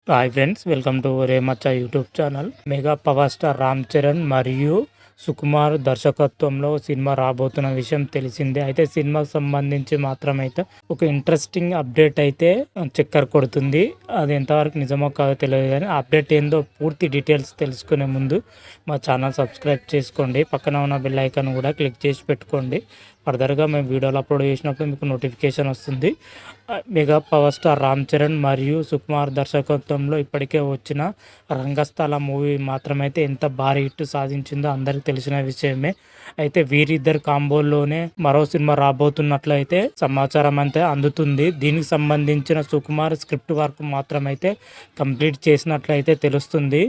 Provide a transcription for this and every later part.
Hi friends, welcome to రేమచ్చ YouTube channel. Mega power star Ram Charan మరియు సుకుమార్ దర్శకత్వంలో సినిమా రాబోతున్న విషయం తెలిసిందే. అయితే సినిమాకు సంబంధించి మాత్రమైతే ఒక ఇంట్రెస్టింగ్ అప్డేట్ అయితే చక్కర్ కొడుతుంది. అది ఎంతవరకు నిజమో కాదో తెలియదు, కానీ అప్డేట్ ఏందో పూర్తి డీటెయిల్స్ తెలుసుకునే ముందు మా ఛానల్ సబ్స్క్రైబ్ చేసుకోండి. పక్కన ఉన్న బెల్ ఐకాన్ కూడా క్లిక్ చేసి పెట్టుకోండి. ఫర్దర్గా మేము వీడియోలు అప్లోడ్ చేసినప్పుడు మీకు నోటిఫికేషన్ వస్తుంది. Mega power star Ram Charan మరియు సుకుమార్ దర్శకత్వంలో ఇప్పటికే వచ్చిన రంగస్థల మూవీ మాత్రమైతే ఎంత భారీ హిట్ సాధించిందో అందరికీ తెలిసిన విషయమే. అయితే వీరిద్దరు కాంబోలోనే మరో సినిమా రాబోతున్నట్లయితే సమాచారం అయితే అందుతుంది. దీనికి సంబంధించిన సుకుమార్ స్క్రిప్ట్ వర్క్ మాత్రమైతే కంప్లీట్ చేసినట్లయితే తెలుస్తుంది.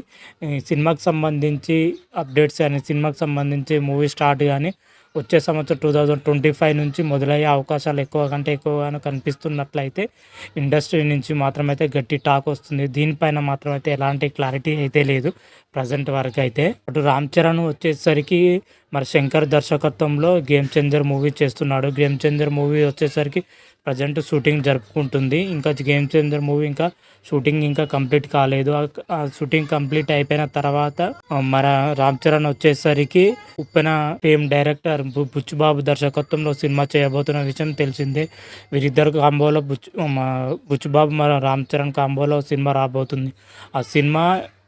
సినిమాకి సంబంధించి అప్డేట్స్ కానీ, సినిమాకి సంబంధించి మూవీ స్టార్ట్ కానీ వచ్చే సంవత్సరం 2025 నుంచి మొదలయ్యే అవకాశాలు ఎక్కువ కంటే ఎక్కువగానే కనిపిస్తున్నట్లయితే ఇండస్ట్రీ నుంచి మాత్రమైతే గట్టి టాక్ వస్తుంది. దీనిపైన మాత్రమైతే ఎలాంటి క్లారిటీ అయితే లేదు ప్రజెంట్ వరకు అయితే. అటు రామ్ చరణ్ వచ్చేసరికి మరి శంకర్ దర్శకత్వంలో గేమ్ చేంజర్ మూవీ చేస్తున్నాడు. గేమ్ చేంజర్ మూవీ వచ్చేసరికి ప్రజెంట్ షూటింగ్ జరుపుకుంటుంది. ఇంకా గేమ్ చేంజర్ మూవీ ఇంకా షూటింగ్ ఇంకా కంప్లీట్ కాలేదు. ఆ షూటింగ్ కంప్లీట్ అయిపోయిన తర్వాత మన రామ్ చరణ్ వచ్చేసరికి ఉప్పెన ఫేమ్ డైరెక్టర్ బుచ్చుబాబు దర్శకత్వంలో సినిమా చేయబోతున్న విషయం తెలిసిందే. వీరిద్దరు కాంబోలో బుచ్చుబాబు మన రామ్ చరణ్ కాంబోలో సినిమా రాబోతుంది. ఆ సినిమా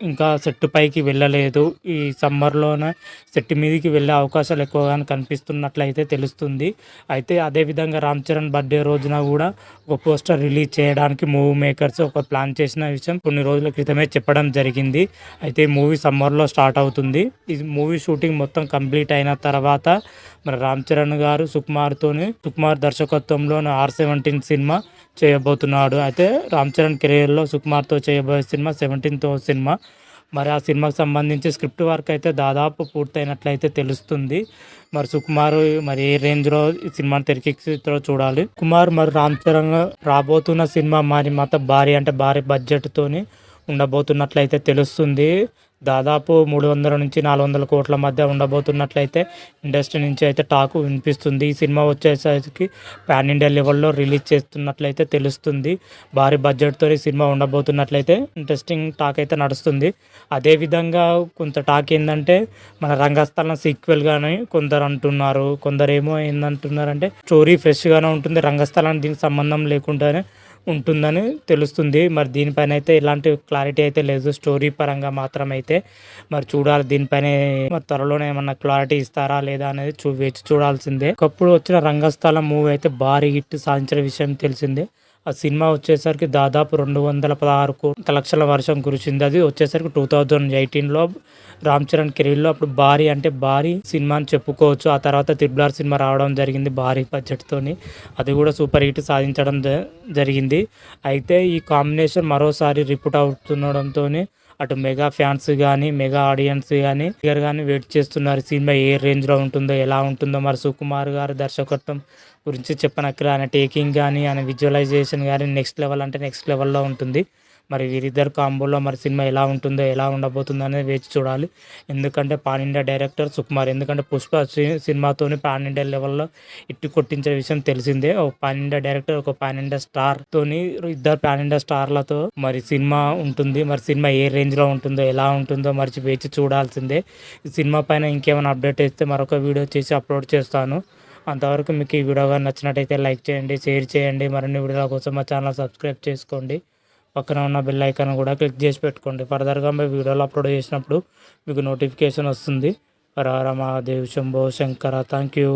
ఇంకా సెట్ పైకి వెళ్ళలేదు. ఈ సమ్మర్లోనే సెట్ మీదకి వెళ్ళే అవకాశాలు ఎక్కువగా కనిపిస్తున్నట్లయితే తెలుస్తుంది. అయితే అదేవిధంగా రామ్ చరణ్ బర్త్డే రోజున కూడా ఒక పోస్టర్ రిలీజ్ చేయడానికి మూవీ మేకర్స్ ఒక ప్లాన్ చేసిన విషయం కొన్ని రోజుల క్రితమే చెప్పడం జరిగింది. అయితే మూవీ సమ్మర్లో స్టార్ట్ అవుతుంది. ఈ మూవీ షూటింగ్ మొత్తం కంప్లీట్ అయిన తర్వాత మరి రామ్ చరణ్ గారు సుకుమార్ దర్శకత్వంలో R17 సినిమా చేయబోతున్నాడు. అయితే రామ్ చరణ్ కెరీర్లో సుకుమార్తో చేయబోయే సినిమా 17వ సినిమా. మరి ఆ సినిమాకి సంబంధించి స్క్రిప్ట్ వర్క్ అయితే దాదాపు పూర్తయినట్లయితే తెలుస్తుంది. మరి సుకుమార్ మరి ఏ రేంజ్లో ఈ సినిమాని తెరకెక్కిస్తారో చూడాలి. కుమార్ మరి రామ్ చరణ్ రాబోతున్న సినిమా మరి భారీ బడ్జెట్తోని ఉండబోతున్నట్లయితే తెలుస్తుంది. దాదాపు 300 నుంచి 400 కోట్ల మధ్య ఉండబోతున్నట్లయితే ఇండస్ట్రీ నుంచి అయితే టాక్ వినిపిస్తుంది. ఈ సినిమా వచ్చేసరికి పాన్ ఇండియా లెవెల్లో రిలీజ్ చేస్తున్నట్లయితే తెలుస్తుంది. భారీ బడ్జెట్తో ఈ సినిమా ఉండబోతున్నట్లయితే ఇంట్రెస్టింగ్ టాక్ అయితే నడుస్తుంది. అదేవిధంగా కొంత టాక్ ఏంటంటే మన రంగస్థలం సీక్వెల్గానే కొందరు అంటున్నారు. కొందరేమో ఏందంటున్నారంటే స్టోరీ ఫ్రెష్గానే ఉంటుంది, రంగస్థలానికి దీనికి సంబంధం లేకుండానే ఉంటుందని తెలుస్తుంది. మరి దీనిపైన అయితే ఎలాంటి క్లారిటీ అయితే లేదు, స్టోరీ పరంగా మాత్రమైతే. మరి చూడాలి దీనిపైన మరి త్వరలోనే ఏమన్నా క్లారిటీ ఇస్తారా లేదా అనేది వేచి చూడాల్సిందే. ఒకప్పుడు వచ్చిన రంగస్థలం మూవీ అయితే భారీ హిట్ సాధించిన విషయం తెలిసిందే. ఆ సినిమా వచ్చేసరికి దాదాపు 216 లక్షల వర్షం కురిసింది. అది వచ్చేసరికి 2018లో రామ్ చరణ్ కెరీర్లో అప్పుడు భారీ సినిమా అని చెప్పుకోవచ్చు. ఆ తర్వాత RRR సినిమా రావడం జరిగింది భారీ బడ్జెట్తోని. అది కూడా సూపర్ హిట్ సాధించడం జరిగింది. అయితే ఈ కాంబినేషన్ మరోసారి రిపీట్ అవుతుండడంతో అటు మెగా ఫ్యాన్స్ కానీ, మెగా ఆడియన్స్ కానీ వెయిట్ చేస్తున్నారు. సినిమా ఏ రేంజ్లో ఉంటుందో, ఎలా ఉంటుందో. మరి సుకుమార్ గారి దర్శకత్వం గురించి చెప్పనక్కర, ఆయన టేకింగ్ కానీ, ఆయన విజువలైజేషన్ కానీ నెక్స్ట్ లెవెల్ అంటే నెక్స్ట్ లెవెల్లో ఉంటుంది. మరి వీరిద్దరు కాంబోలో మరి సినిమా ఎలా ఉంటుందో, ఎలా ఉండబోతుందో అనేది వేచి చూడాలి. ఎందుకంటే పాన్ ఇండియా డైరెక్టర్ సుకుమార్. ఎందుకంటే పుష్ప సినిమాతోని పాన్ ఇండియా లెవెల్లో ఇట్టు కొట్టించే విషయం తెలిసిందే. ఒక పాన్ ఇండియా డైరెక్టర్, ఒక పాన్ ఇండియా స్టార్ తోని, ఇద్దరు పాన్ ఇండియా స్టార్లతో మరి సినిమా ఉంటుంది. మరి సినిమా ఏ రేంజ్లో ఉంటుందో, ఎలా ఉంటుందో మరి వేచి చూడాల్సిందే. ఈ సినిమా పైన ఇంకేమైనా అప్డేట్ ఇస్తే మరొక వీడియో చేసి అప్లోడ్ చేస్తాను. అంతవరకు మీకు ఈ వీడియో కానీ నచ్చినట్టయితే లైక్ చేయండి, షేర్ చేయండి. మరిన్ని వీడియోల కోసం మా ఛానల్ సబ్స్క్రైబ్ చేసుకోండి. పక్కన ఉన్న బెల్ ఐకాన్ కూడా క్లిక్ చేసి పెట్టుకోండి. ఫర్దర్గా మేము వీడియోలు అప్లోడ్ చేసినప్పుడు మీకు నోటిఫికేషన్ వస్తుంది. హర హర మహాదేవ్ శంభో శంకర. Thank you.